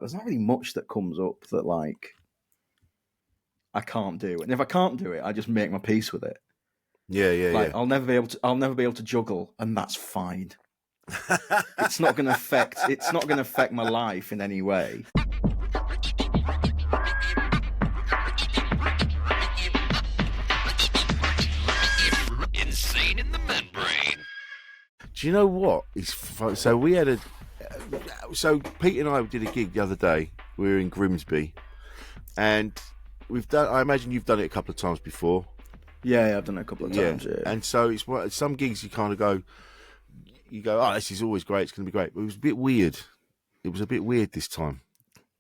there's not really much that comes up that like I can't do. And if I can't do it, I just make my peace with it. Yeah. I'll never be able to juggle, and that's fine. It's not going to affect my life in any way. Insane in the membrane. Do you know what? So we had so Pete and I did a gig the other day. We were in Grimsby, and I imagine you've done it a couple of times before. Yeah, I've done it a couple of times. Yeah. And so it's some gigs you kind of go, oh, this is always great. It's going to be great. But it was a bit weird. It was a bit weird this time.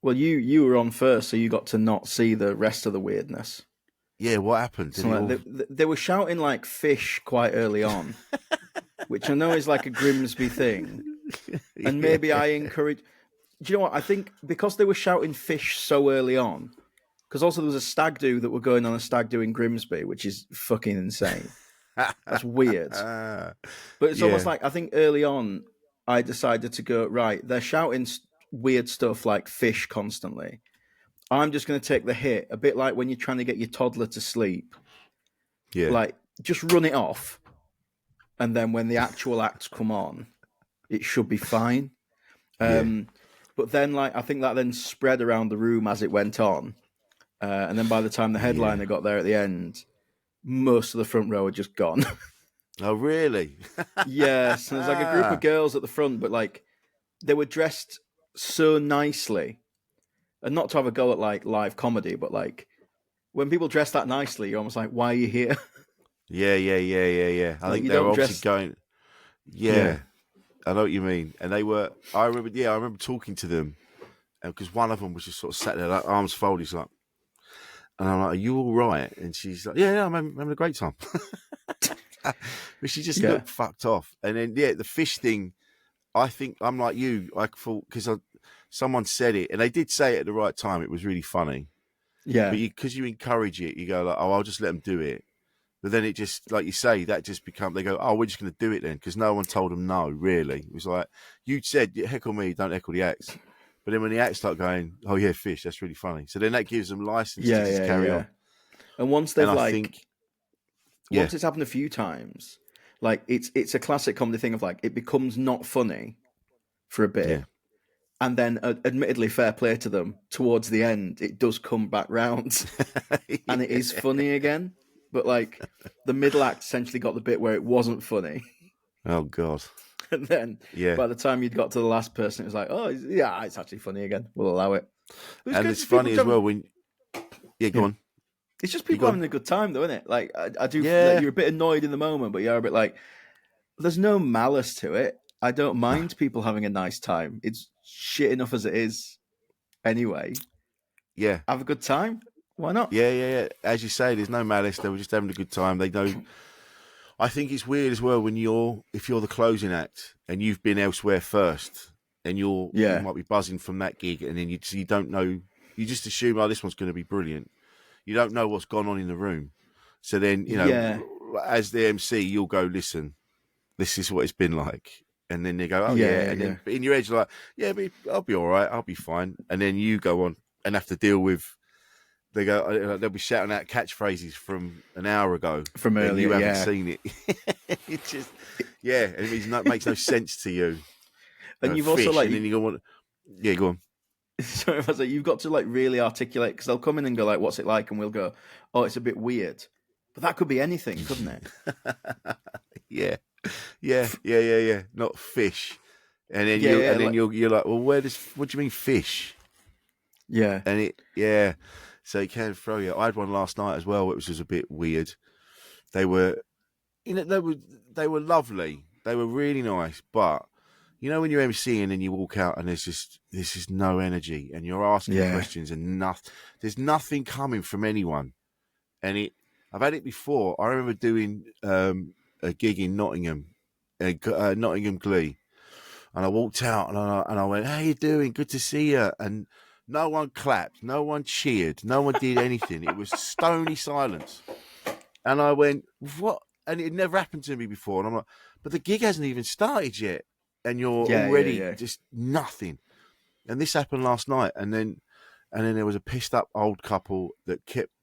Well, you were on first, so you got to not see the rest of the weirdness. Yeah, what happened? They were shouting like fish quite early on, which I know is like a Grimsby thing. And maybe I encourage... Do you know what? I think because they were shouting fish so early on, because also there was a stag do that were going on a stag do in Grimsby, which is fucking insane. That's weird. But it's almost like, I think early on, I decided to go, right, they're shouting weird stuff like fish constantly. I'm just going to take the hit, a bit like when you're trying to get your toddler to sleep. Yeah. Like, just run it off. And then when the actual acts come on, it should be fine. But then, like, I think that then spread around the room as it went on. And then by the time the headliner got there at the end, most of the front row had just gone. Oh, really? Yes. And there's like a group of girls at the front, but like they were dressed so nicely. And not to have a go at like live comedy, but like when people dress that nicely, you're almost like, why are you here? Yeah. I think they're obviously going. Yeah, I know what you mean. And they were. I remember talking to them, because one of them was just sort of sat there, like arms folded, he's like, and I'm like, "Are you all right?" And she's like, "Yeah, I'm having a great time." But she just looked fucked off. And then the fish thing. I think I'm like you. I thought because someone said it, and they did say it at the right time. It was really funny. Yeah. But because you encourage it, you go like, "Oh, I'll just let them do it." But then it just, like you say, that just they go, "Oh, we're just going to do it then," because no one told them no. Really, it was like you said, "Heckle me, don't heckle the acts." But then when the acts start going, "Oh yeah, fish," that's really funny. So then that gives them license to just carry on. And once they've once Yeah. it's happened a few times, like it's a classic comedy thing of like it becomes not funny for a bit, and then admittedly, fair play to them, towards the end it does come back round, and it is funny again. But like the middle act essentially got the bit where it wasn't funny. Oh God. And then by the time you'd got to the last person, it was like, oh yeah, it's actually funny again. We'll allow it. And it's funny as well when go on. It's just people having a good time, though, isn't it? Like, I do. Like, you're a bit annoyed in the moment, but you're a bit like, there's no malice to it. I don't mind people having a nice time. It's shit enough as it is, anyway. Yeah, have a good time. Why not? Yeah. As you say, there's no malice. They were just having a good time. They know. I think it's weird as well when if you're the closing act and you've been elsewhere first, and you might be buzzing from that gig, and then you don't know. You just assume, oh, this one's going to be brilliant. You don't know what's gone on in the room. So then, as the MC, you'll go, listen, this is what it's been like. And then they go, oh, yeah. And then in your head, you're like, yeah, but I'll be all right. I'll be fine. And then you go on and have to deal with, they'll be shouting out catchphrases from an hour ago. From earlier, you haven't seen it. It's just, and it makes no sense to you. And you've also like... And then you go on. Yeah, go on. Sorry if I say you've got to like really articulate, because they'll come in and go like, "What's it like?" and we'll go, "Oh, it's a bit weird," but that could be anything, couldn't Yeah. it? Not fish, and then you're like, "Well, what do you mean fish?" Yeah, and so it can throw you. I had one last night as well, which was a bit weird. They were, they were lovely. They were really nice, but. You know when you're MCing and you walk out and there's just no energy, and you're asking questions and there's nothing coming from anyone. And I've had it before. I remember doing a gig in Nottingham, Nottingham Glee, and I walked out and I went, "How you doing? Good to see you." And no one clapped, no one cheered, no one did anything. It was stony silence. And I went, "What?" And it never happened to me before. And I'm like, "But the gig hasn't even started yet. And you're already just nothing." and this happened last night, and then there was a pissed up old couple that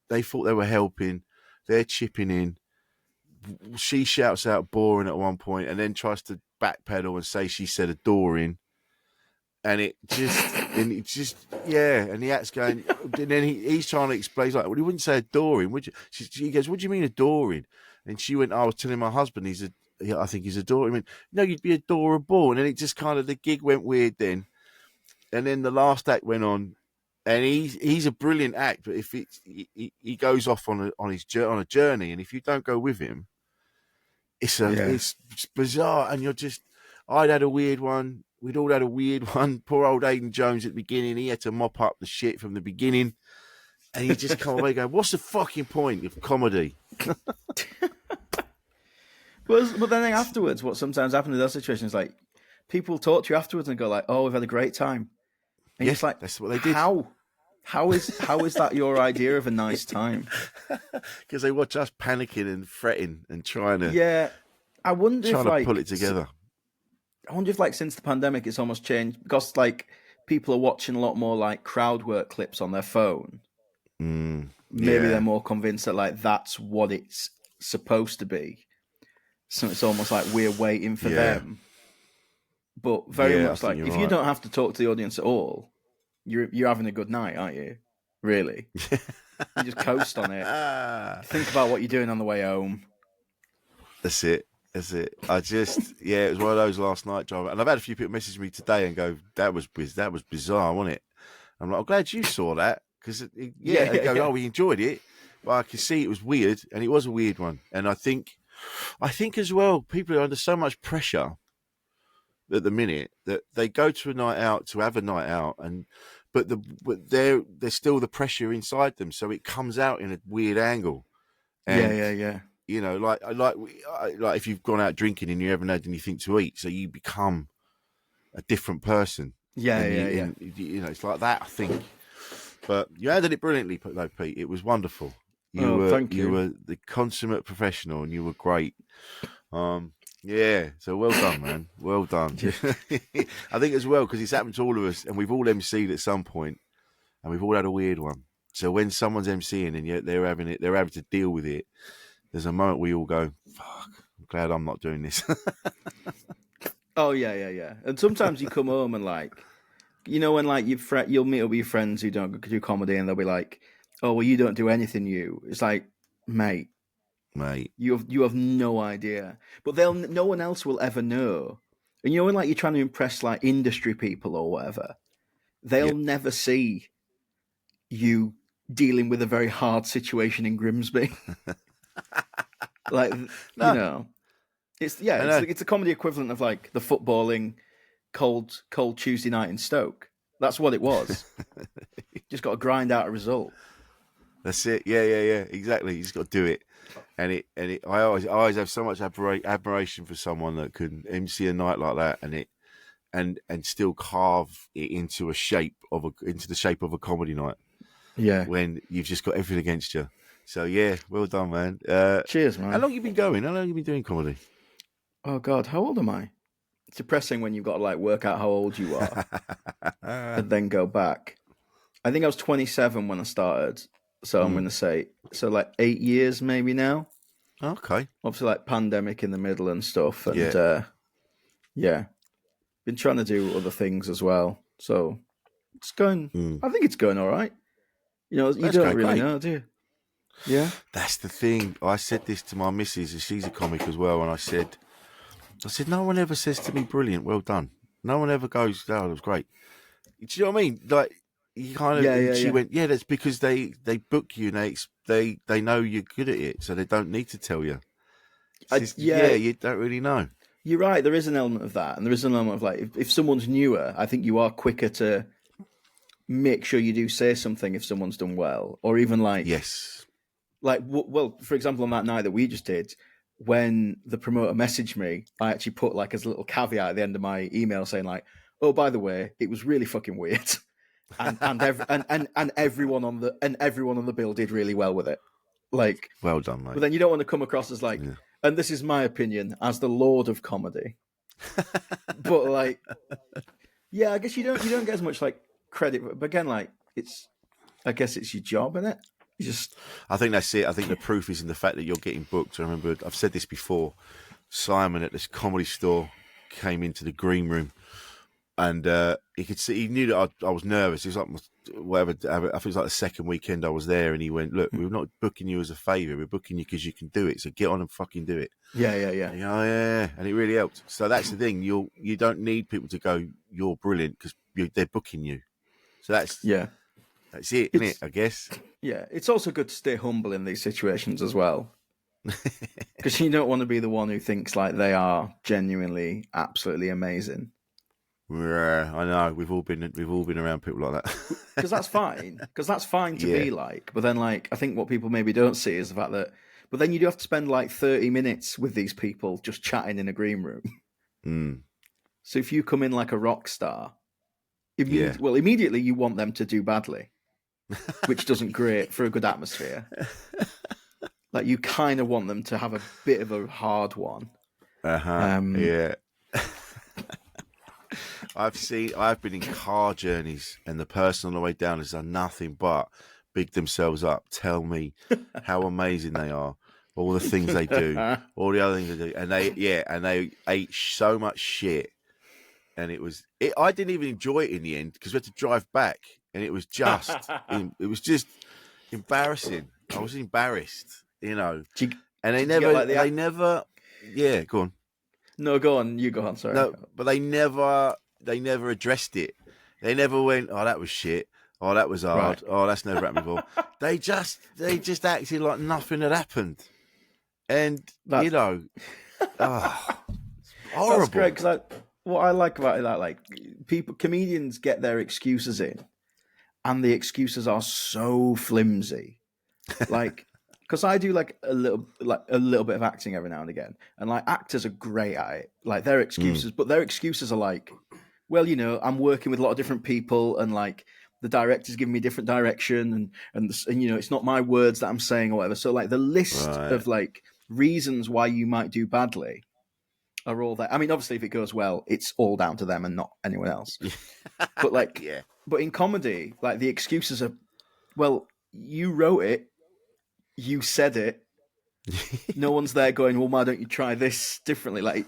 they thought they were helping, they're chipping in. She shouts out boring at one point, and then tries to backpedal and say she said adoring. And it just, yeah. And the act's going, and then he's trying to explain, he's like, well, he wouldn't say adoring, would you? She goes, what do you mean adoring? And she went, I was telling my husband I think he's adoring. I mean, no, you'd be adorable. And then it just kind of, the gig went weird then. And then the last act went on, and he's a brilliant act, but if he goes off on a journey, and if you don't go with him, it's bizarre. And I'd had a weird one. We'd all had a weird one. Poor old Aidan Jones at the beginning, he had to mop up the shit from the beginning, and he just come away going, "What's the fucking point of comedy?" But then afterwards, what sometimes happens in those situations, like people talk to you afterwards and go like, "Oh, we've had a great time," and it's like, that's what they did. How is that your idea of a nice time? Because they watch us panicking and fretting and trying to I wonder if pull it together. I wonder if since the pandemic it's almost changed, because people are watching a lot more crowd work clips on their phone. Maybe they're more convinced that that's what it's supposed to be. So it's almost like we're waiting for them. But very much if you don't have to talk to the audience at all, you're having a good night, aren't you? Really? You just coast on it. Think about what you're doing on the way home. That's it. I just, it was one of those last night, John. And I've had a few people message me today and go, that was bizarre, wasn't it? I'm like, I'm glad you saw that. Because, they go, oh, we enjoyed it. But I could see it was weird, and it was a weird one. And I think as well, people are under so much pressure at the minute that they go to a night out to have a night out, but there's still the pressure inside them, so it comes out in a weird angle. And, yeah. You know, like if you've gone out drinking and you haven't had anything to eat, so you become a different person. Yeah. You know, it's like that, I think. But you handled it brilliantly, though, Pete. It was wonderful. Thank you. You were the consummate professional, and you were great. So well done, man. Well done. I think as well, because it's happened to all of us, and we've all MC'd at some point, and we've all had a weird one. So when someone's MCing and they're having to deal with it, there's a moment we all go, fuck, I'm glad I'm not doing this. Oh, yeah. And sometimes you come home and when you'll meet up with your friends who don't do comedy, and they'll be like, oh, well, you don't do anything, you. It's like, mate. You have no idea. But no one else will ever know. And when you're trying to impress industry people or whatever, they'll never see you dealing with a very hard situation in Grimsby. It's a comedy equivalent of the footballing cold Tuesday night in Stoke. That's what it was. Just got to grind out a result. That's it. Yeah. Exactly. You just got to do it. And I always have so much admiration for someone that can MC a night like that, and still carve it into the shape of a comedy night. Yeah. When you've just got everything against you. So well done, man. Cheers, man. How long have you been going? How long have you been doing comedy? Oh God, how old am I? It's depressing when you've got to work out how old you are and then go back. I think I was 27 when I started, so I'm going to say 8 years maybe now. Okay. Obviously, pandemic in the middle and stuff, and been trying to do other things as well. So it's going. I think it's going all right. You don't really know, do you? Yeah. That's the thing. I said this to my missus, and she's a comic as well, and I said, no one ever says to me, brilliant, well done. No one ever goes, oh, that was great. Do you know what I mean? You kind of, she went, that's because they book you, and they know you're good at it, so they don't need to tell you. You don't really know. You're right. There is an element of that, and there is an element of if someone's newer, I think you are quicker to make sure you do say something if someone's done well, or even yes. For example, on that night that we just did, when the promoter messaged me, I actually put as a little caveat at the end of my email saying oh, by the way, it was really fucking weird, and everyone on the bill did really well with it. Well done, mate. But then you don't want to come across as and this is my opinion as the Lord of comedy, but Yeah, I guess you don't get as much like credit, but again, like I guess it's your job, isn't it? You just I think that's it. I think the proof is in the fact that you're getting booked. I remember I've said this before. Simon at this comedy store came into the green room, and he could see. He knew that I was nervous. He was like, whatever. I think it was like the second weekend I was there, and he went, "Look, we're not booking you as a favour. We're booking you because you can do it. So get on and fucking do it." yeah. And, oh yeah, and it really helped. So that's the thing. You don't need people to go, "You're brilliant," because they're booking you. So that's Yeah. it, isn't it? I guess. Yeah, it's also good to stay humble in these situations as well, because you don't want to be the one who thinks like they are genuinely absolutely amazing. Yeah, I know. We've all been around people like that. Because that's fine. Because that's fine to Yeah. be like. But then, like, I think what people maybe don't see is the fact that. But then you do have to spend like 30 minutes with these people just chatting in a green room. Mm. So if you come in like a rock star, Yeah. well, immediately you want them to do badly, which doesn't great for a good atmosphere. Like you kind of want them to have a bit of a hard one. Yeah. I've been in car journeys, and the person on the way down has done nothing but big themselves up, tell me how amazing they are, all the things they do, all the other things they do, and they ate so much shit, and I didn't even enjoy it in the end because we had to drive back, and it was just embarrassing. I was embarrassed, and they never, yeah, go on. No, go on. You go on. Sorry. No, but they never addressed it. They never went, "Oh, that was shit. Oh, that was hard. Right. Oh, that's never happened before." they just acted like nothing had happened, and horrible. That's great because what I like about it, that like comedians get their excuses in, and the excuses are so flimsy. Like, because I do like a little bit of acting every now and again, and like actors are great at it. Like their excuses, but their excuses are like, well, I'm working with a lot of different people, and like the director's giving me different direction, and it's not my words that I'm saying or whatever. So like the list of like reasons why you might do badly are all there. I mean, obviously, if it goes well, it's all down to them and not anyone else. But like, but in comedy, like the excuses are, well, you wrote it. You said it. No one's there going, well, why don't you try this differently? Like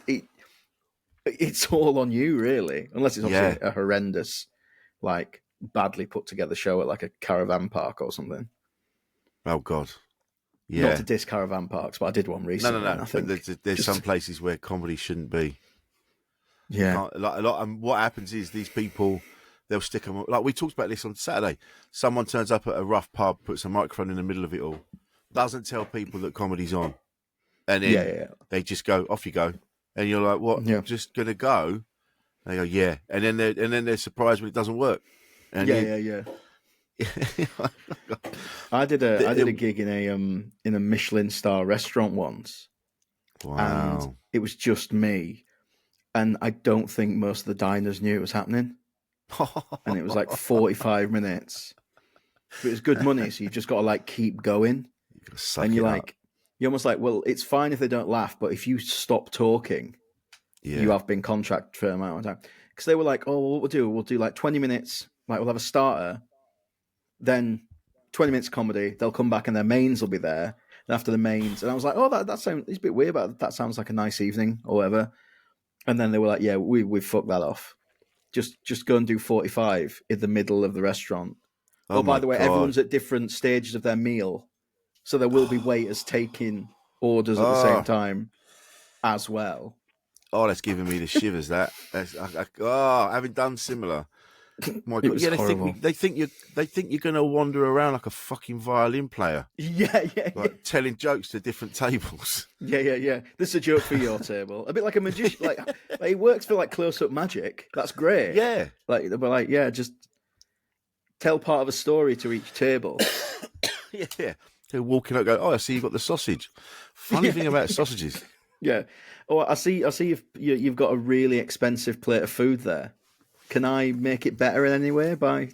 it's all on you, really, unless it's obviously a horrendous, like badly put together show at like a caravan park or something. Oh God, yeah. Not to diss caravan parks, but I did one recently. No. But there's some places where comedy shouldn't be. Yeah, like a lot. And what happens is these people, they'll stick them. Like we talked about this on Saturday. Someone turns up at a rough pub, puts a microphone in the middle of it all, doesn't tell people that comedy's on, and then they just go, off you go, and you're like, what? Yeah. Just gonna go? They go, yeah, and then they're surprised when it doesn't work. And yeah. I did a gig in a Michelin star restaurant once. Wow. And it was just me, and I don't think most of the diners knew it was happening. And it was like 45 minutes. But it was good money, so you just got to like keep going. And you're like, you're almost like, well, it's fine if they don't laugh, but if you stop talking, you have been contracted for an amount of time. Because they were like, oh, well, what we'll do like 20 minutes, like we'll have a starter, then 20 minutes comedy, they'll come back and their mains will be there. And after the mains, and I was like, oh, that sounds, it's a bit weird, but that sounds like a nice evening or whatever. And then they were like, yeah, we've fucked that off. Just go and do 45 in the middle of the restaurant. Oh, by the way, everyone's at different stages of their meal. So there will be waiters taking orders at the same time as well. Oh, that's giving me the shivers. That's I haven't done similar. My God, they think you're going to wander around like a fucking violin player. Yeah. Telling jokes to different tables. Yeah. This is a joke for your table. A bit like a magician. Like it works for like close-up magic. That's great. Yeah. Like, but like, yeah, just tell part of a story to each table. Yeah. They're walking up, going, "Oh, I see you've got the sausage." Funny thing about sausages. Yeah. Oh, I see. If you've got a really expensive plate of food there. Can I make it better in any way by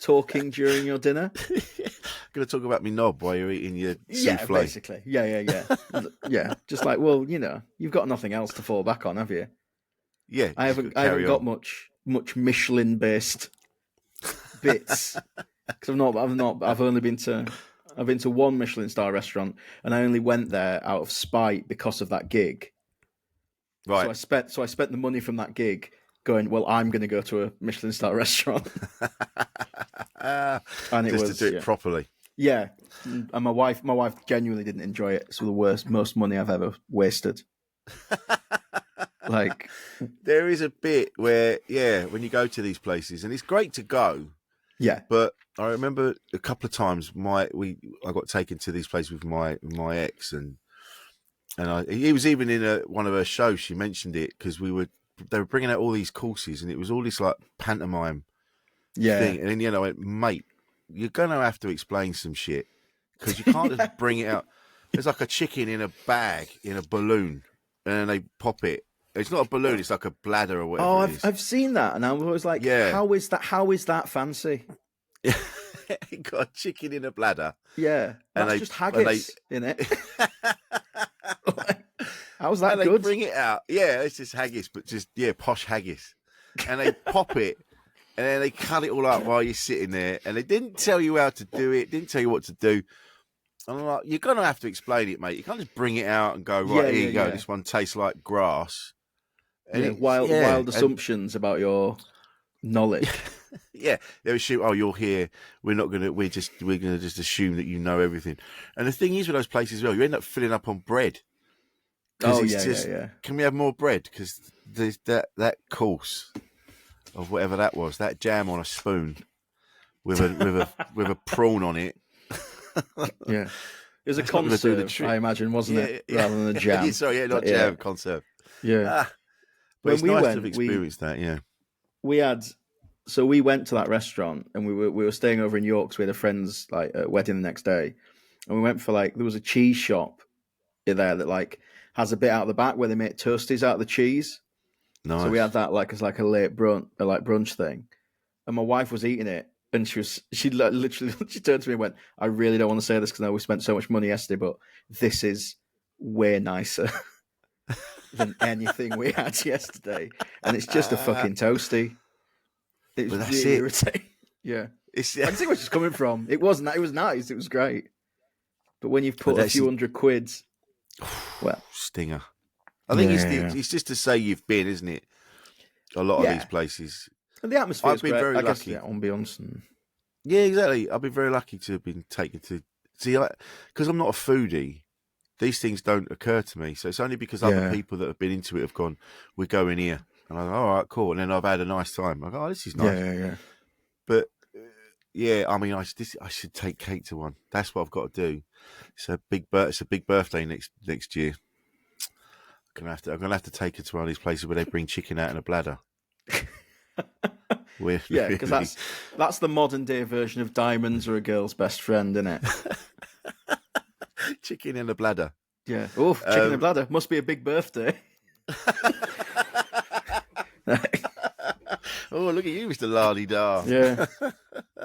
talking during your dinner? Going to talk about me knob while you're eating your souffle. Yeah, basically. Yeah. Yeah. Just like, well, you've got nothing else to fall back on, have you? Yeah. I haven't got much. much Michelin based bits because I've only been to one Michelin star restaurant, and I only went there out of spite because of that gig. Right. So I spent the money from that gig going, well, I'm going to go to a Michelin star restaurant, and Just to do it properly. Yeah, and my wife genuinely didn't enjoy it. It's the most money I've ever wasted. Like, there is a bit where, when you go to these places, and it's great to go. Yeah, but I remember a couple of times I got taken to these places with my ex, and he was even in one of her shows. She mentioned it because they were bringing out all these courses, and it was all this like pantomime thing. And then I went, mate, you're gonna have to explain some shit because you can't just bring it out. There's like a chicken in a bag in a balloon, and then they pop it. It's not a balloon; it's like a bladder or whatever. Oh, I've seen that, and I was always like, how is that fancy? You got a chicken in a bladder. Yeah, that's just haggis in it. How's that good? They bring it out. Yeah, it's just haggis, but just posh haggis, and they pop it, and then they cut it all up while you're sitting there, and they didn't tell you how to do it, didn't tell you what to do. And I'm like, you're gonna have to explain it, mate. You can't just bring it out and go, right, here you go. This one tastes like grass. And wild assumptions about your knowledge. They assume, oh, you're here. We're gonna just assume that you know everything. And the thing is with those places as well, you end up filling up on bread. Can we have more bread? Because there's that course of whatever that was, that jam on a spoon with a prawn on it. Yeah, it was a conserve, I imagine, wasn't it? Rather than a jam. Not jam, conserve. Yeah. But it's nice to have experienced that. Yeah. We went to that restaurant, and we were staying over in York. So we had a friend's wedding the next day, and we went for there was a cheese shop there that has a bit out the back where they make toasties out of the cheese. Nice. So we had that as a late brunch thing, and my wife was eating it, and she literally she turned to me and went, "I really don't want to say this because I know we spent so much money yesterday, but this is way nicer than anything we had yesterday, and it's just a fucking toasty." It was really irritating. Yeah, I can see where she's coming from. It was nice. It was great, but when you've put a few £100, well, stinger. I think it's just to say you've been, isn't it? A lot of these places, and the atmosphere. I've been very lucky. Ambiance and... Yeah, exactly. I've been very lucky to have been taken to see, because I'm not a foodie. These things don't occur to me, so it's only because other people that have been into it have gone, "We're going here," and I'm like, "All right, cool." And then I've had a nice time. I go, "Oh, this is nice." Yeah. But I mean, I should take Kate to one. That's what I've got to do. It's a big birthday next year. I'm gonna have to take her to one of these places where they bring chicken out in a bladder. Because that's the modern day version of diamonds are a girl's best friend, isn't it? Chicken in a bladder. Yeah. Oh, chicken in a bladder must be a big birthday. Oh, look at you, Mr. Lardy-dar. Yeah.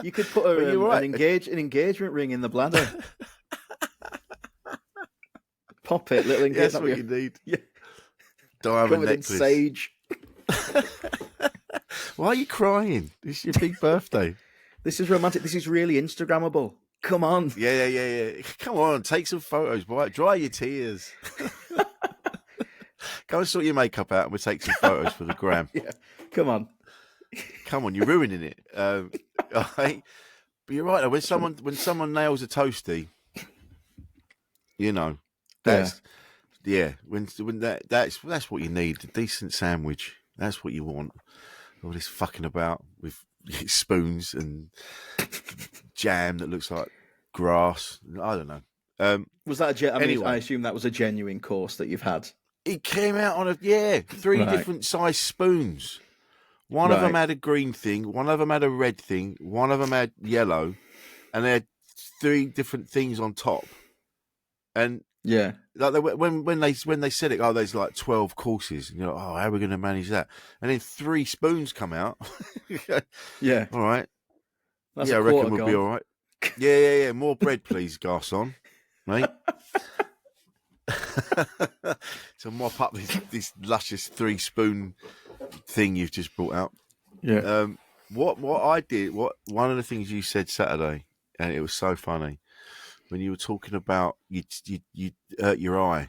You could put an engagement ring in the bladder. Pop it, little engagement. That's what you need. Yeah. Diamond necklace. In sage. Why are you crying? It's your big birthday. This is romantic. This is really Instagrammable. Come on. Yeah. Come on, take some photos, boy. Dry your tears. Go and sort your makeup out and we'll take some photos for the gram. Yeah. Come on, you're ruining it. But you're right. When someone nails a toasty, that's that's what you need. A decent sandwich. That's what you want. All this fucking about with spoons and jam that looks like grass. I don't know. Was that anyway. I assume that was a genuine course that you've had. It came out on three different size spoons. One of them had a green thing, one of them had a red thing, one of them had yellow, and they had three different things on top. And when they said it, there's 12 courses, and you're like, how are we going to manage that? And then 3 spoons come out. Yeah, all right. That's I reckon we'll be all right. Yeah. More bread, please, garçon, mate. To mop up this luscious 3-spoon thing you've just brought out. Yeah. What I did, one of the things you said Saturday, and it was so funny when you were talking about you hurt your eye,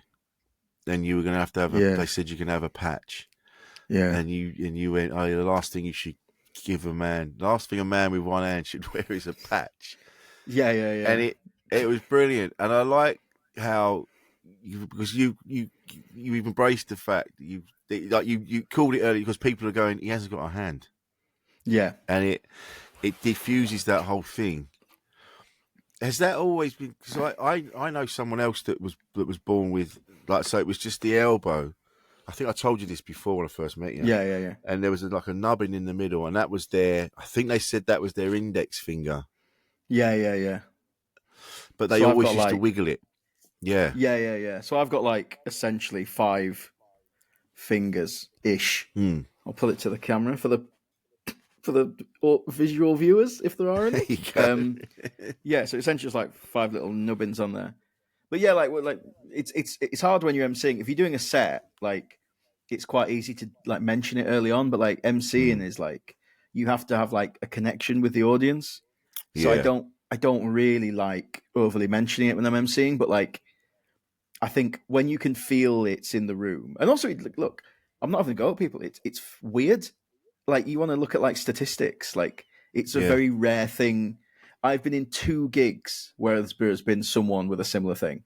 and you were going to have a. Yeah. They said you're going to have a patch, Yeah. and you went, oh, the last thing you should give a man, last thing a man with one hand should wear is a patch, Yeah. Yeah. Yeah. and it was brilliant, and I like how because you've embraced the fact that you called it early because people are going, he hasn't got a hand, Yeah. and it diffuses that whole thing. Has that always been? Because I know someone else that was born with, like, so it was just the elbow. I think I told you this before when I first met you. Yeah. Yeah. Yeah. And there was like a nubbin in the middle, and that was their. I think they said that was their index finger, Yeah. Yeah. Yeah. but they So I've always got used to like, wiggle it. Yeah. yeah. Yeah. Yeah. So I've got like essentially 5 fingers ish. Hmm. I'll put it to the camera for the visual viewers if there are There any. you go. Yeah. So essentially, it's like 5 little nubbins on there. But yeah, like it's hard when you're emceeing. If you're doing a set, like it's quite easy to like mention it early on. But like emceeing Hmm. is like you have to have like a connection with the audience. So Yeah. I don't really like overly mentioning it when I'm emceeing. But like I think when you can feel it's in the room, and also look, I'm not having to go at people. It's weird. Like you want to look at like statistics. Like it's a Yeah. very rare thing. I've been in 2 gigs where there's been someone with a similar thing.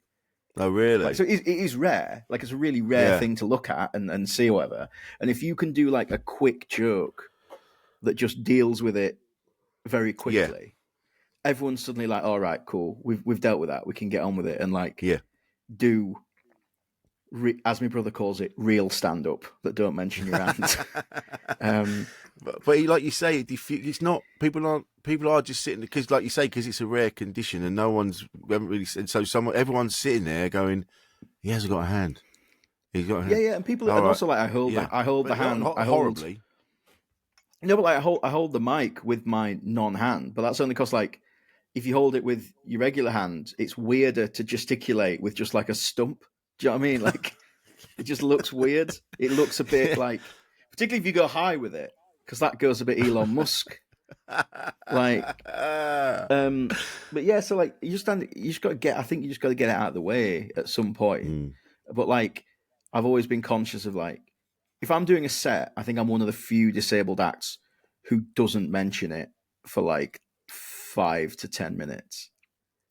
Oh, really? Like so, it is rare. Like it's a really rare Yeah. thing to look at and see whatever. And if you can do like a quick joke that just deals with it very Yeah. quickly, everyone's suddenly like, "All right, cool. We've dealt with that. We can get on with it." And like Yeah. do as my brother calls it, real stand up that don't mention your hand. But like you say, it's not people are just sitting because, like you say, because it's a rare condition and no one's we haven't really said so. Everyone's sitting there going, he hasn't got a hand. He's got a hand. Yeah, and people, All and right. also like I hold But the hand, not I hold horribly. no, but like I hold the mic with my non-hand, but that's only because like if you hold it with your regular hand, it's weirder to gesticulate with just like a stump. Do you know what I mean? Like it just looks weird. It looks a bit like, particularly if you go high with it, because that goes a bit Elon Musk. Like, but yeah, so like you just got to get. I think you just got to get it out of the way at some point. Mm. But like, I've always been conscious of like, if I'm doing a set, I think I'm one of the few disabled acts who doesn't mention it for like 5 to 10 minutes,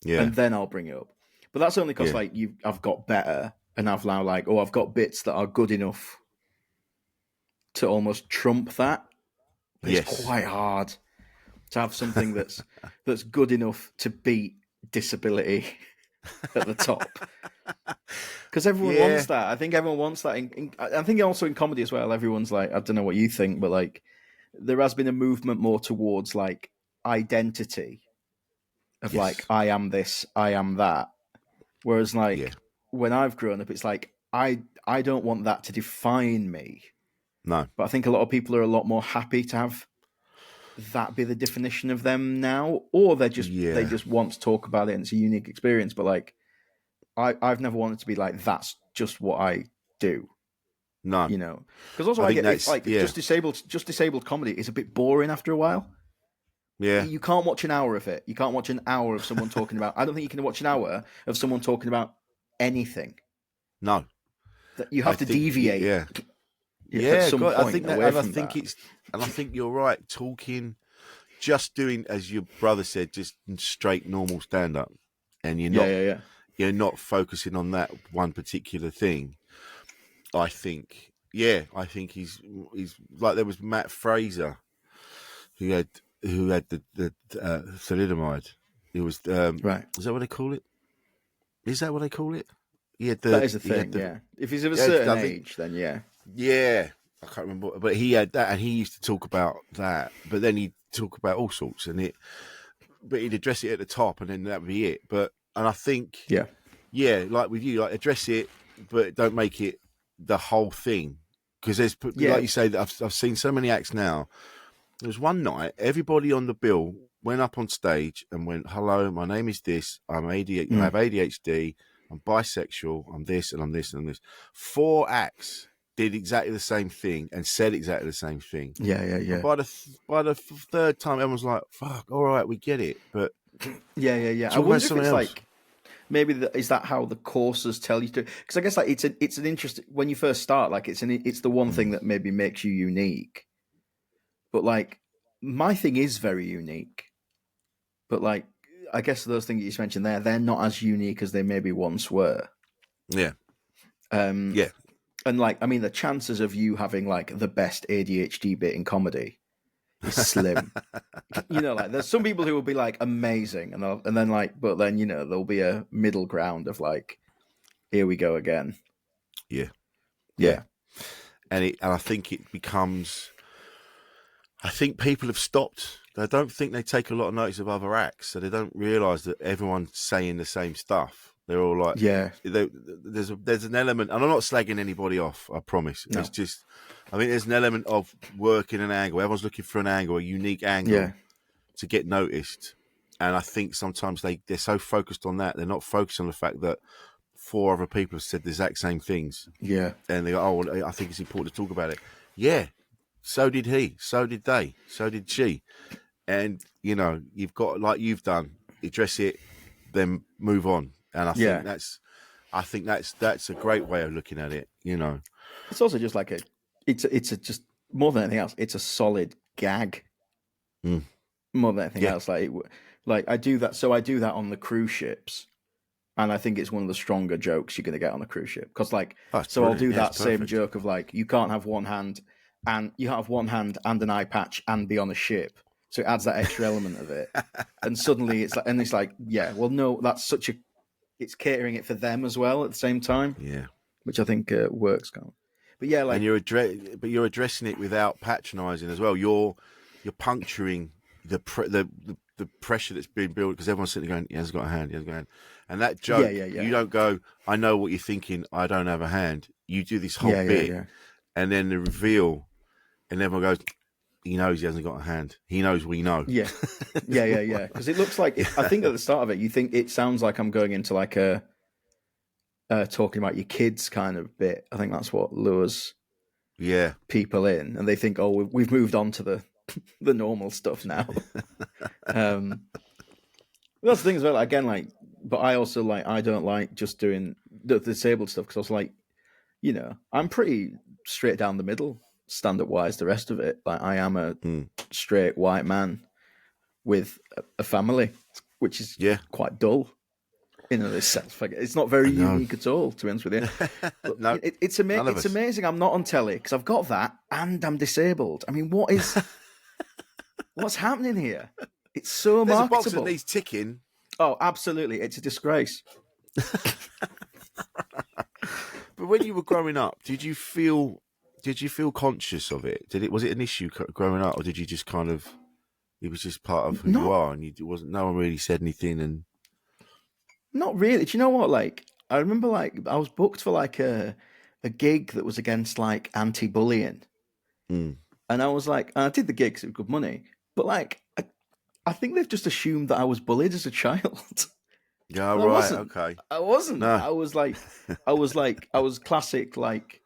Yeah. and then I'll bring it up. But that's only because Yeah. like I've got better, and I've now like, oh, I've got bits that are good enough to almost trump that. But Yes. it's quite hard to have something that's good enough to beat disability at the top. Because everyone Yeah. wants that. I think everyone wants that. I think also in comedy as well, everyone's like, I don't know what you think, but like there has been a movement more towards like identity of Yes. like, I am this, I am that. Whereas like Yeah. when I've grown up, it's like, I don't want that to define me. No. But I think a lot of people are a lot more happy to have that be the definition of them now, or they just want to talk about it and it's a unique experience. But like, I've never wanted to be like, that's just what I do. No. You know, because also I I think get that's- it's like yeah. just disabled comedy is a bit boring after a while. Yeah. You can't watch an hour of it. You can't watch an hour of someone talking about. I don't think you can watch an hour of someone talking about anything. No. That you have to deviate. Yeah. At some point I think that, away and I from think that. I think you're right. Talking, just doing as your brother said, just straight normal stand up, and you're not focusing on that one particular thing. I think he's like there was Matt Fraser, who had the thalidomide. It was Right. Is that what they call it? Is that what they call it? That is a thing. Yeah. If he's of a certain age, then yeah. Yeah, I can't remember, but he had that, and he used to talk about that. But then he'd talk about all sorts, but he'd address it at the top, and then that would be it. And I think, like with you, like address it, but don't make it the whole thing, because like you say, that I've seen so many acts now. There was one night, everybody on the bill went up on stage and went, "Hello, my name is this. I'm ADHD. I have ADHD. I'm bisexual. I'm this and I'm this and I'm this." 4 acts. did exactly the same thing and said exactly the same thing. Yeah. And by the third time, everyone's like, "Fuck, all right, we get it." But Yeah. I talk about wonder if something it's else. like maybe is that how the courses tell you to? Because I guess like it's an interesting when you first start. Like it's the one thing that maybe makes you unique. But like my thing is very unique. But like I guess those things you just mentioned there, they're not as unique as they maybe once were. Yeah, Um, yeah. and like I mean, the chances of you having like the best ADHD bit in comedy is slim. Like there's some people who will be like amazing, and then like, but then there'll be a middle ground of like, here we go again. Yeah, yeah. Yeah, And I think it becomes. I think people have stopped. I don't think they take a lot of notice of other acts, so they don't realise that everyone's saying the same stuff. They're all like, yeah, there's an element, and I'm not slagging anybody off. I promise. no, It's just, I think there's an element of working an angle. Everyone's looking for an angle, a unique yeah, angle to get noticed. And I think sometimes they're so focused on that, they're not focused on the fact that four other people have said the exact same things, yeah, and they go, "Oh, well, I think it's important to talk about it." Yeah, so did he, so did they, so did she, and you've got like you've done, address it, then move on. And yeah. I think that's a great way of looking at it. It's also just like it's a just more than anything else, it's a solid gag. Mm. More than anything Yeah, else, like I do that. So I do that on the cruise ships. And I think it's one of the stronger jokes you're going to get on a cruise ship. Because, like, that's so I'll brilliant. do Yeah, that it's same perfect. joke of, like, you can't have one hand and an eye patch and be on a ship. So it adds that extra element of it. And suddenly it's like, yeah, well, no, it's catering it for them as well at the same time, Yeah, which I think works kind of. But yeah, and like, you're addressing it without patronising as well. You're puncturing the pressure that's been built, because everyone's sitting there going, he hasn't got a hand, he hasn't got a hand. And that yeah, joke, yeah, yeah. you don't go, I know what you're thinking, I don't have a hand. You do this whole Yeah, yeah, bit, yeah. and then the reveal, and everyone goes, he knows he hasn't got a hand. He knows we know. Yeah. Yeah. Because it looks like, I think at the start of it, you think it sounds like I'm going into like a talking about your kids kind of bit. I think that's what lures Yeah. people in, and they think, oh, we've moved on to the normal stuff now. That's the thing as well. Again, like, but I also like I don't like just doing the disabled stuff because I was like, I'm pretty straight down the middle, stand up wise. The rest of it, like, I am a Mm. straight white man with a family, which is Yeah. quite dull in this sense. Like, it's not very I know. unique at all, to be honest with you. But No, it's none of us. amazing. I'm not on telly because I've got that and I'm disabled. I mean, what's happening here? It's so There's a box that marketable. needs ticking. Oh, absolutely. It's a disgrace. But when you were growing up, did you feel conscious of it? Was it an issue growing up, or did you just kind of, it was just part of who you Not are, and no one really said anything? And not really. Do you know what? Like, I remember like I was booked for like a gig that was against like anti-bullying. mm. And I was like, and I did the gig 'cause it was good money. But like I think they've just assumed that I was bullied as a child. Yeah, And I right, wasn't. okay. I wasn't. No. I was classic, like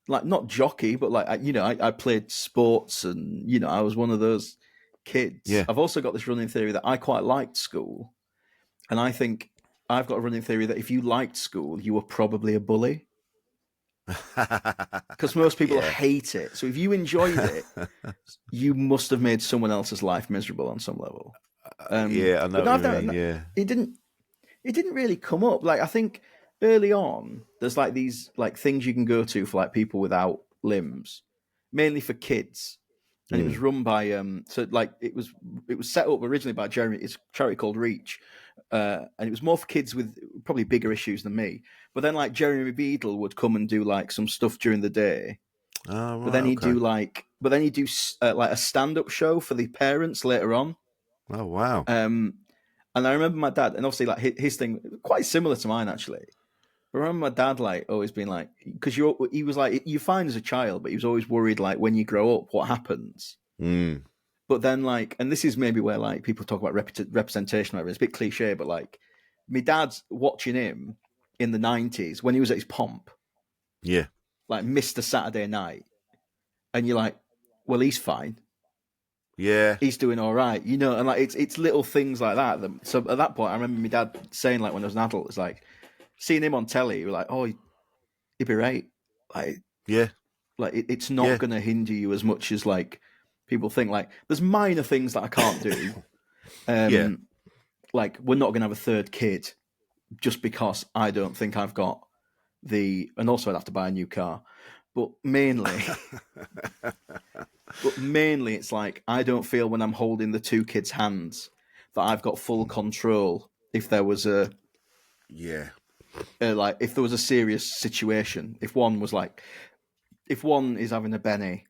not jockey, but like I played sports, and I was one of those kids. Yeah. I've also got this running theory that I quite liked school, and I think I've got a running theory that if you liked school, you were probably a bully because most people Yeah. hate it. So if you enjoyed it, you must have made someone else's life miserable on some level. Yeah, I know But no, what you mean. Yeah. it didn't really come up. Like, I think early on, there's like these like things you can go to for like people without limbs, mainly for kids. And it was run by so like it was set up originally by Jeremy. It's a charity called Reach, and it was more for kids with probably bigger issues than me. But then like Jeremy Beadle would come and do like some stuff during the day. Oh, But right, then he'd okay. do like a stand up show for the parents later on. Oh, wow. And I remember my dad, and obviously like his thing quite similar to mine actually. I remember my dad like always being like, because he was like, you're fine as a child, but he was always worried like when you grow up, what happens. Mm. But then like, and this is maybe where like people talk about representation, whatever. It's a bit cliche, but like, my dad's watching him in the '90s when he was at his pomp. Yeah. like missed a Saturday night, and you're like, well, he's fine. Yeah. He's doing all right, you know, and like it's little things like that. So at that point, I remember my dad saying, like, when I was an adult, it's like seeing him on telly, you're like, oh, he'd be right. Yeah. Like it's not Yeah. going to hinder you as much as like people think. Like there's minor things that I can't do. Yeah. Like we're not going to have a third kid just because I don't think I've got and also I'd have to buy a new car. But mainly, it's like I don't feel when I'm holding the two kids' hands that I've got full control. If there was Yeah. like if there was a serious situation, if one is having a Benny,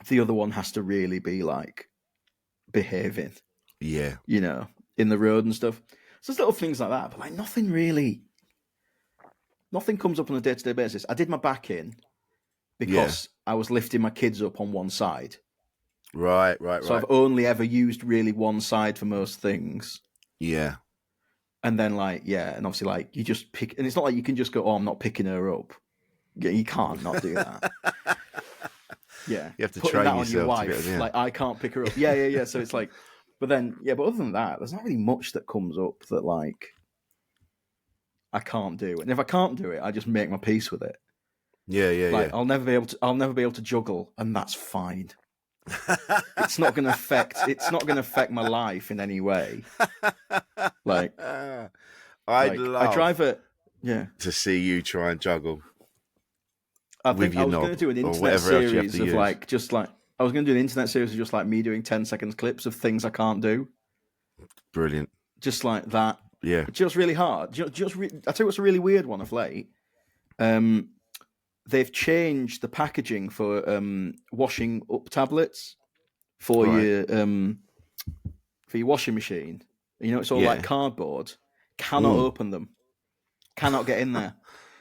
the other one has to really be like behaving, Yeah. you know, in the road and stuff. So there's little things like that, but like nothing comes up on a day-to-day basis. I did my back in because I was lifting my kids up on one side. Right. So I've only ever used really one side for most things. Yeah. And then and obviously like you just pick, and it's not like you can just go, oh, I'm not picking her up. You can't not do that. Yeah. You have to Putting train that on yourself your to wife. get Like I can't pick her up. Yeah. So it's like, but other than that, there's not really much that comes up that like I can't do. And if I can't do it, I just make my peace with it. Yeah. I'll never be able to juggle, and that's fine. It's not going to affect my life in any way. Like I'd love I drive a to see you try and juggle. I with think your I was knob going to do an or internet whatever else you have series to of use. like I was going to do an internet series of just like me doing 10-second clips of things I can't do. Brilliant. Just like that. Yeah. Just really hard. I tell you what's a really weird one of late. They've changed the packaging for washing up tablets for your washing machine. You know, it's all like cardboard. Cannot open them. Cannot get in there.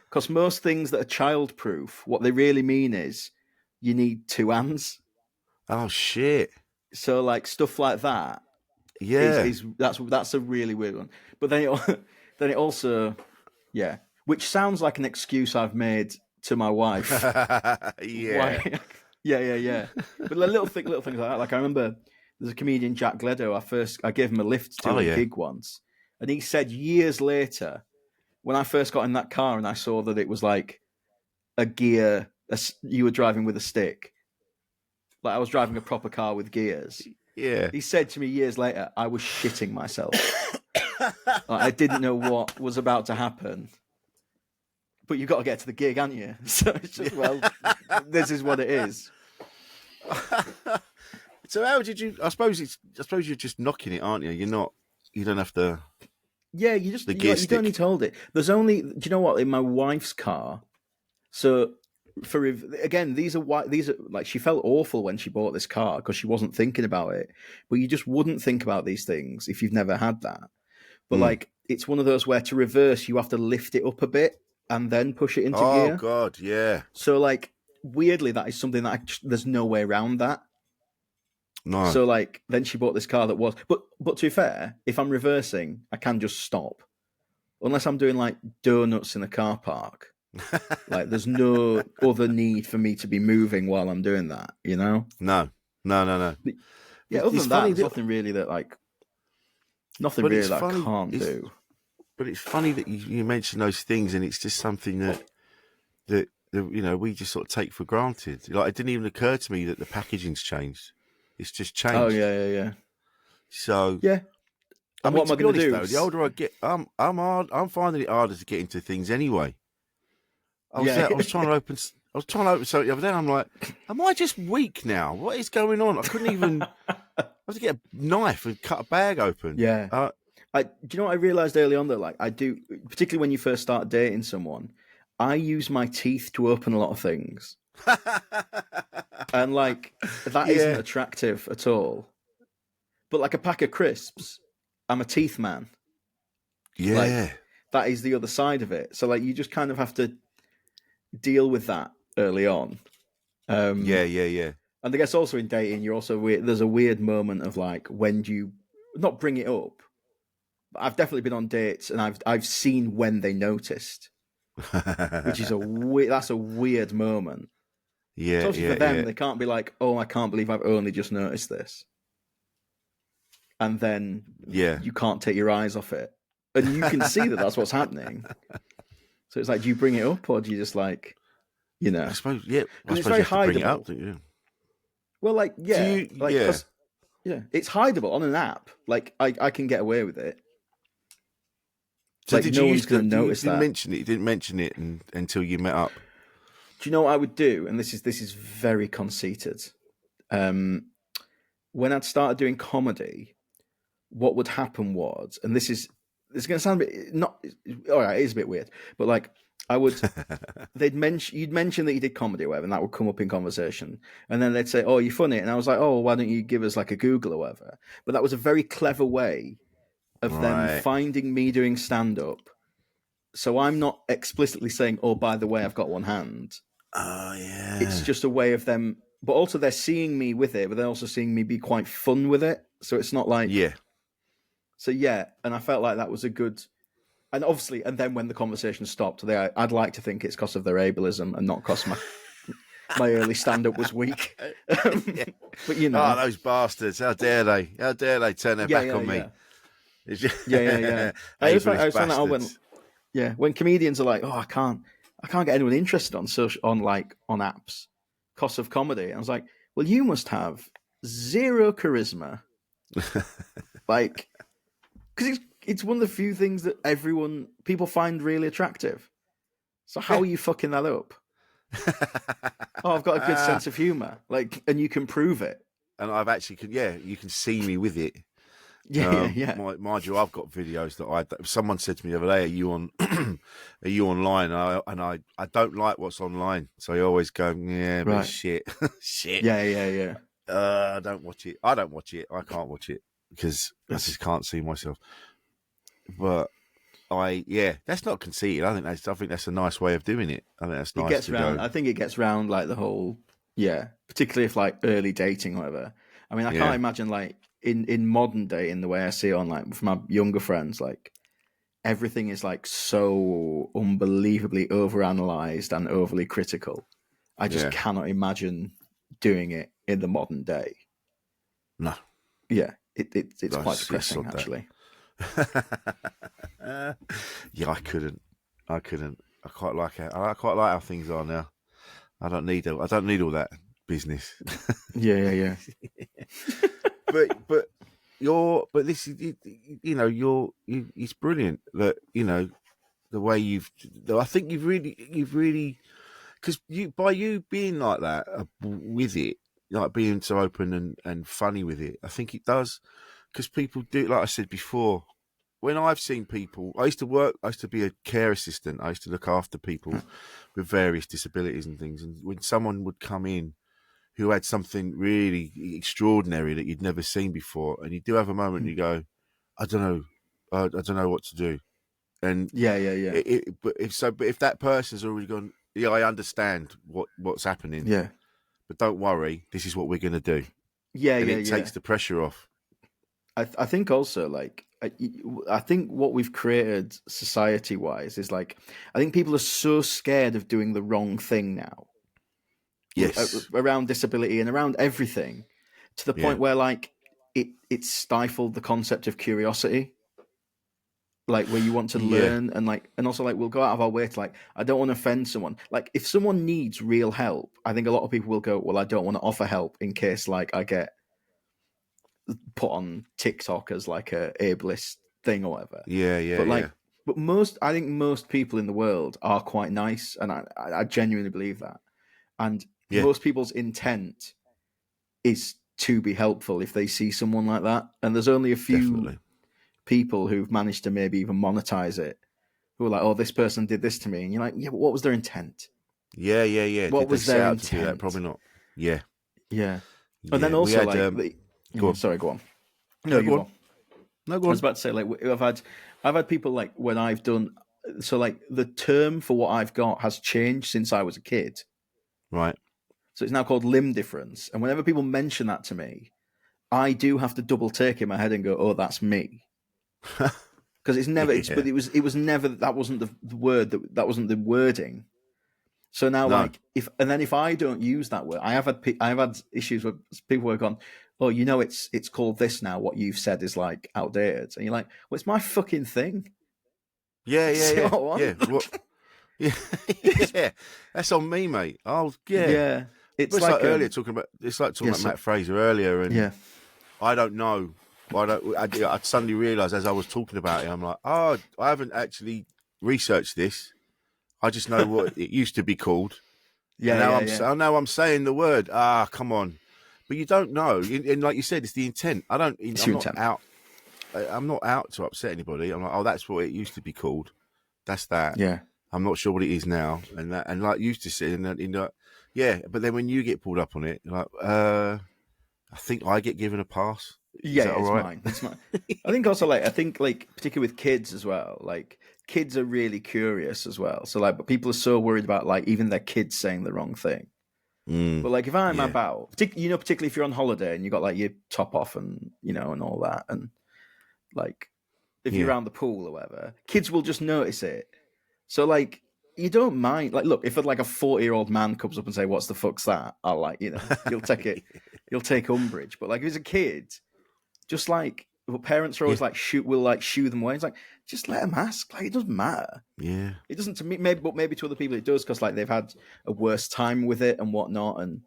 Because most things that are child-proof, what they really mean is you need two hands. Oh shit. So like stuff like that. Yeah. That's a really weird one. But then it also which sounds like an excuse I've made to my wife. Yeah. Yeah. But little things like that. Like I remember there's a comedian, Jack Gledo. I gave him a lift to a gig once, and he said years later, when I first got in that car and I saw that it was like a gear, you were driving with a stick. Like I was driving a proper car with gears. Yeah. He said to me years later, I was shitting myself. I didn't know what was about to happen. But you've got to get to the gig, haven't you? So it's just, this is what it is. So how did you? I suppose you're just knocking it, aren't you? You don't have to. Yeah, you don't need to hold it. There's only. Do you know what? In my wife's car. So these are like she felt awful when she bought this car because she wasn't thinking about it. But you just wouldn't think about these things if you've never had that. But like it's one of those where to reverse you have to lift it up a bit and then push it into gear. Oh God, yeah. So like weirdly, that is something that there's no way around that. No. So like then she bought this car that was, but to be fair, if I'm reversing, I can just stop, unless I'm doing like donuts in a car park. Like there's no other need for me to be moving while I'm doing that, you know? No. Yeah, other than that, there's nothing really that I can't do. But it's funny that you mention those things, and it's just something that we just sort of take for granted. Like it didn't even occur to me that the packaging's changed. It's just changed. Oh yeah. So yeah. And what am I going to do? Though, the older I get, I'm finding it harder to get into things anyway. I was trying to open something the other day. And I'm like, am I just weak now? What is going on? I couldn't even. I had to get a knife and cut a bag open. Yeah. Do you know what I realized early on though? Like I do, particularly when you first start dating someone, I use my teeth to open a lot of things, and like that isn't attractive at all. But like a pack of crisps, I'm a teeth man. Yeah. Like, that is the other side of it. So like you just kind of have to deal with that early on. Yeah. And I guess also in dating, there's a weird moment of like when do you not bring it up. But I've definitely been on dates and I've seen when they noticed. which is that's a weird moment. Yeah, So obviously yeah, for them, yeah. they can't be like, "Oh, I can't believe I've only just noticed this," and then Yeah. you can't take your eyes off it, and you can see that that's what's happening. So it's like, do you bring it up, or do you just like, I suppose, yeah. I because it's suppose very you have to bring it up, hideable. don't you? Well, like, Do yeah, you? like, Yeah. because yeah, it's hideable on an app. Like, I can get away with it. So Like, did you no one's used to? going to You notice didn't that. mention it. You didn't mention it until you met up. Do you know what I would do? And this is very conceited. Um, when I'd started doing comedy, what would happen was, and this is going to sound a bit not all right. It is a bit weird, but like I would, you'd mention that you did comedy or whatever, and that would come up in conversation, and then they'd say, "Oh, you're funny," and I was like, "Oh, why don't you give us like a Google or whatever?" But that was a very clever way of them Right. finding me doing stand up. So I'm not explicitly saying, "Oh, by the way, I've got one hand." Oh It's yeah. just a way of them, but also they're seeing me with it, but they're also seeing me be quite fun with it. So it's not like, Yeah. so yeah. And I felt like that was a good, and obviously, and then when the conversation stopped, I'd like to think it's because of their ableism and not because my early stand up was weak. Yeah. But you Oh, know, those bastards! How dare they? How dare they turn their yeah, back yeah, on me? yeah, It's just yeah. I ableist always find that out bastards. when comedians are like, "Oh, I can't get anyone interested on on apps, cost of comedy." I was like, "Well, you must have zero charisma, like, because it's one of the few things that people find really attractive. So how Yeah. are you fucking that up? Oh, I've got a good sense of humor, like, and you can prove it. And I've actually, yeah, you can see me with it. Yeah. Mind you, I've got videos that someone said to me the other day, "Are you on? Are you online?" And I don't like what's online, so I always go, "Yeah, but it's Right. shit, shit." Yeah. I don't watch it. I don't watch it. I can't watch it because I just can't see myself. But yeah, that's not conceited. I think that's a nice way of doing it. I think that's It nice gets to round. go. I think it gets round like the whole, yeah, particularly if like early dating or whatever. I mean, I can't Yeah, imagine like in modern day, in the way I see it on like from my younger friends, like everything is like so unbelievably overanalyzed and overly critical. I just yeah. cannot imagine doing it in the modern day. No, Yeah, it's quite that's depressing sod that. actually. Yeah, I couldn't. I couldn't. I quite like it. I quite like how things are now. I don't need all that business. Yeah. but but this is it's brilliant that the way I think you've really because by you being like that with it, like being so open and funny with it, I think it does because people do, like I said before. When I've seen people, I used to be a care assistant. I used to look after people with various disabilities and things. And when someone would come in who had something really extraordinary that you'd never seen before, and you do have a moment and you go, I don't know, I don't know what to do. And Yeah. but if that person's already gone, yeah, I understand what's happening, Yeah. but don't worry, this is what we're going to do, and it Yeah. takes the pressure off. I think also like I think what we've created society wise is like I think people are so scared of doing the wrong thing now Yes, around disability and around everything to the yeah, point where like it stifled the concept of curiosity, like where you want to yeah, learn and also like we'll go out of our way to like I don't want to offend someone. Like if someone needs real help, I think a lot of people will go, well, I don't want to offer help in case like I get put on TikTok as like a ableist thing or whatever. But yeah, like, I think most people in the world are quite nice, and I genuinely believe that. And yeah, most people's intent is to be helpful if they see someone like that. And there's only a few definitely. people who've managed to maybe even monetize it, who are like, "Oh, this person did this to me," and you're like, "Yeah, but what was their intent? Yeah. What Did they was set their out to do that? intent?" Probably not. Yeah, Yeah, and then yeah. We also had like, go on. sorry, go on. No, No, you go go on. on. No, go I was on. about to say, like, I've had people like when I've done, so like the term for what I've got has changed since I was a kid. Right. So it's now called limb difference. And whenever people mention that to me, I do have to double take in my head and go, oh, that's me. because it's never. Yeah. But it was never. That wasn't the word. That wasn't the wording. So now, No. like, if I don't use that word, I have had issues with people who have gone, oh, you know, it's called this now. What you've said is like outdated, and you're like, well, it's my fucking thing. Yeah. See what I want? Yeah. What? Yeah. Yeah. That's on me, mate. Oh, yeah. Yeah, It's like earlier talking about. It's like talking about Matt Fraser earlier, and yeah, I don't know. I suddenly realised as I was talking about it, I'm like, oh, I haven't actually researched this. I just know what it used to be called. yeah, And yeah. I know I'm saying the word. Ah, come on. But you don't know. And like you said, it's the intent. I'm not out. I'm not out to upset anybody. I'm like, oh, that's what it used to be called. That's that. Yeah. I'm not sure what it is now. And like you used to say, yeah. But then when you get pulled up on it, you're like, I think I get given a pass. Yeah, it's right? Mine. It's mine. I think also particularly with kids as well. Like kids are really curious as well. So like, but people are so worried about like even their kids saying the wrong thing. But like if I'm about, particularly if you're on holiday and you got like your top off and and all that, and like if you're around the pool or whatever, kids will just notice it. So like you don't mind. Like look, if like a 40-year-old man comes up and say, "What's the fuck's that?" I'll like you'll take it, you'll take umbrage. But like if it's a kid, just like parents are always like shoo them away. It's like just let them ask. Like it doesn't matter. Yeah. It doesn't to me, maybe to other people it does because like they've had a worse time with it and whatnot, and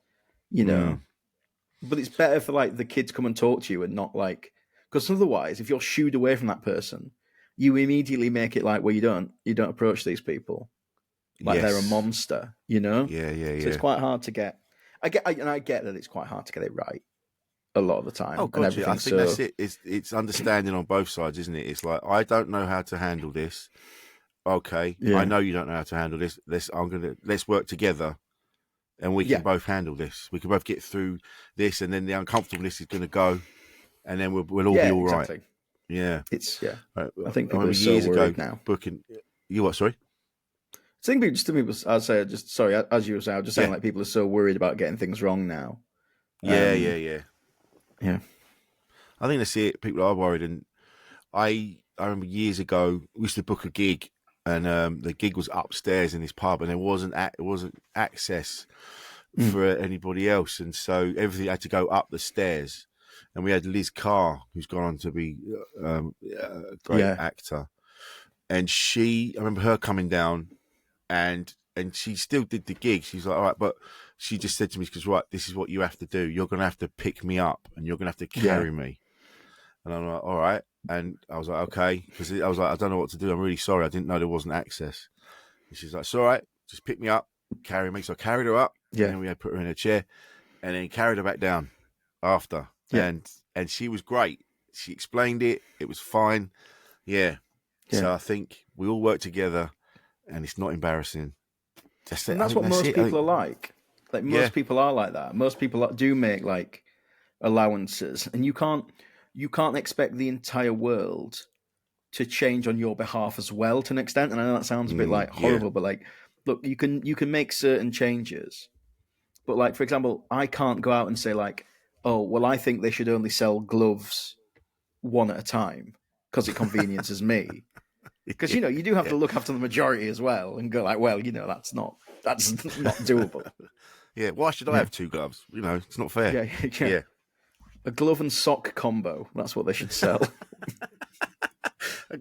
But it's better for like the kid to come and talk to you and not like because otherwise, if you're shooed away from that person, you immediately make it like, well, you don't approach these people like they're a monster, Yeah. So it's quite hard to get. I get that it's quite hard to get it right a lot of the time. Oh, God, I think that's it. It's understanding on both sides, isn't it? It's like I don't know how to handle this. Okay, I know you don't know how to handle this. Let's work together, and we can both handle this. We can both get through this, and then the uncomfortableness is going to go, and then we'll all be all right. Exactly. Yeah, it's Right. I think I people are so years ago worried now. booking. You what? Sorry. I think people. I'd say just sorry. As you were saying, I was just saying like people are so worried about getting things wrong now. Yeah. Yeah. I think that's it. People are worried, and I remember years ago we used to book a gig, and the gig was upstairs in this pub, and there wasn't access for anybody else, and so everything had to go up the stairs. And we had Liz Carr, who's gone on to be a great actor, and I remember her coming down, and she still did the gig. She's like, all right, but she just said to me, because right, this is what you have to do. You're going to have to pick me up, and you're going to have to carry me. And I'm like, all right. And I was like, okay. Because I was like, I don't know what to do. I'm really sorry. I didn't know there wasn't access. And she's like, it's all right. Just pick me up, carry me. So I carried her up. Yeah. And we had put her in a chair and then carried her back down after. Yeah. And she was great. She explained it. It was fine. Yeah. So I think we all work together and it's not embarrassing. And that's what most people are like. Like most people are like that. Most people do make like allowances, and you can't expect the entire world to change on your behalf as well to an extent. And I know that sounds a bit like horrible, but like, look, you can make certain changes, but like for example, I can't go out and say like, oh well, I think they should only sell gloves one at a time because it conveniences me. Because you do have to look after the majority as well, and go like, well, that's not doable. Yeah, why should I have two gloves? It's not fair. Yeah. A glove and sock combo. That's what they should sell. A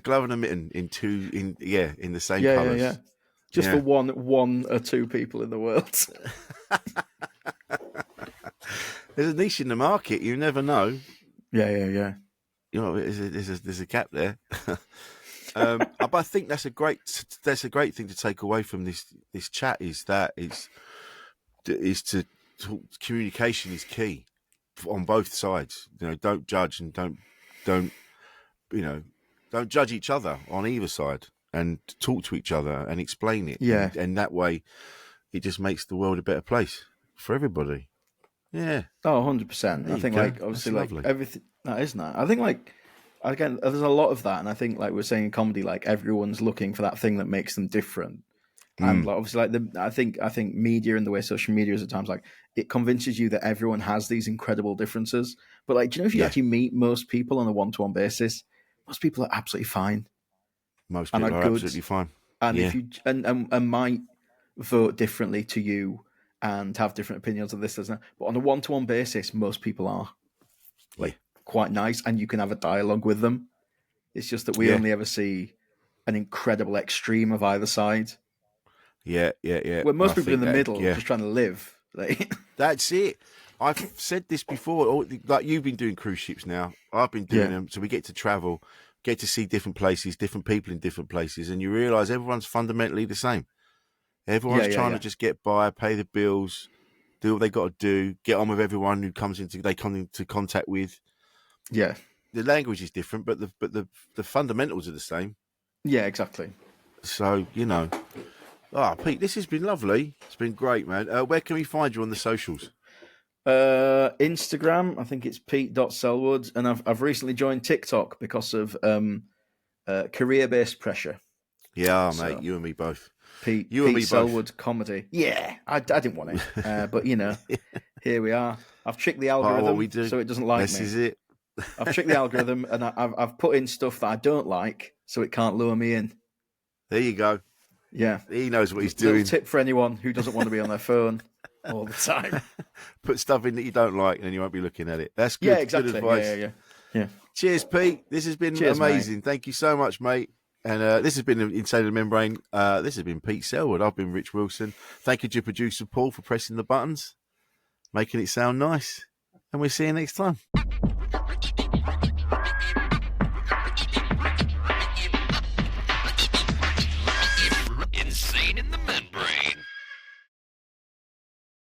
glove and a mitten in the same colours. Yeah. Just for one or two people in the world. There's a niche in the market. You never know. Yeah. There's a gap there. But I think that's a great thing to take away from this chat is to talk, communication is key on both sides. Don't judge and don't judge each other on either side, and talk to each other and explain it. Yeah, and that way it just makes the world a better place for everybody. Yeah. Oh, 100%. I think like obviously like everything that isn't that. I think like again, there's a lot of that, and I think like we're saying in comedy, like everyone's looking for that thing that makes them different, And like, obviously, like I think media and the way social media is at times, like it convinces you that everyone has these incredible differences. But like, do you know if you Yeah, actually meet most people on a one-to-one basis, most people are absolutely fine most and are people are good. absolutely fine. And if Yeah, you and might vote differently to you and have different opinions of this, and that, but on a one-to-one basis, most people are yeah, like quite nice, and you can have a dialogue with them. It's just that we yeah, only ever see an incredible extreme of either side. yeah. Where I most people in think the that, middle yeah, just trying to live. Like, that's it. I've said this before. Like you've been doing cruise ships now. I've been doing yeah, them. So we get to travel, get to see different places, different people in different places, and you realise everyone's fundamentally the same. yeah, Everyone's yeah, trying to yeah, just get by, pay the bills, do what they got to do, get on with everyone who they come into contact with. yeah, The language is different, but the fundamentals are the same. yeah, exactly. So Pete, this has been lovely. It's been great, man. Where can we find you on the socials? Instagram, I think it's Pete.Selwood, and I've recently joined TikTok because of career based pressure. Yeah, mate, So you and me both. You and Pete me both. Selwood comedy. Yeah, I didn't want it, but here we are. I've tricked the Part of what we algorithm do. so it doesn't like This me. is it. I've tricked the algorithm, and I've put in stuff that I don't like so it can't lure me in. There you go. Yeah. He knows what he's Little doing. tip for anyone who doesn't want to be on their phone all the time. Put stuff in that you don't like, and you won't be looking at it. That's Yeah, good. Good exactly. advice. Yeah. Cheers, Pete. This has been Cheers, mate. amazing. Thank you so much, mate. And this has been Insane the Membrane. This has been Pete Selwood. I've been Rich Wilson. Thank you to your producer, Paul, for pressing the buttons, making it sound nice. And we'll see you next time.